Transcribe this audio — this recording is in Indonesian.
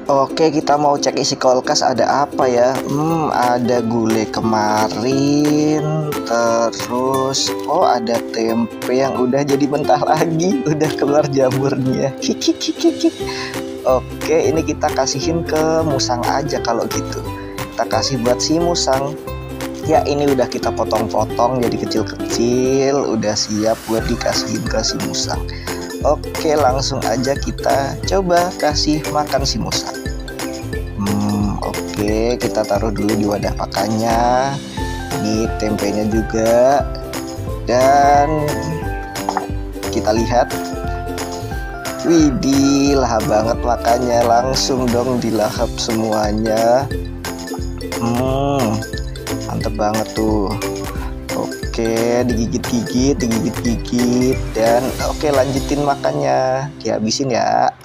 Oke, kita mau cek isi kulkas ada apa ya? Ada gulai kemarin, terus ada tempe yang udah jadi mentah lagi, udah keluar jamurnya. Hikikikikik. Oke, ini kita kasihin ke musang aja kalau gitu. Kita kasih buat si musang. Ya, ini udah kita potong-potong jadi kecil-kecil, udah siap buat dikasihin ke si musang. Oke, langsung aja kita coba kasih makan si musang. Oke, kita taruh dulu di wadah makannya. Ini tempenya juga. Dan kita lihat. Widih, lahap banget makannya. Langsung dong dilahap semuanya. Mantep banget tuh. Oke, digigit-gigit, dan oke lanjutin makannya. Dihabisin ya.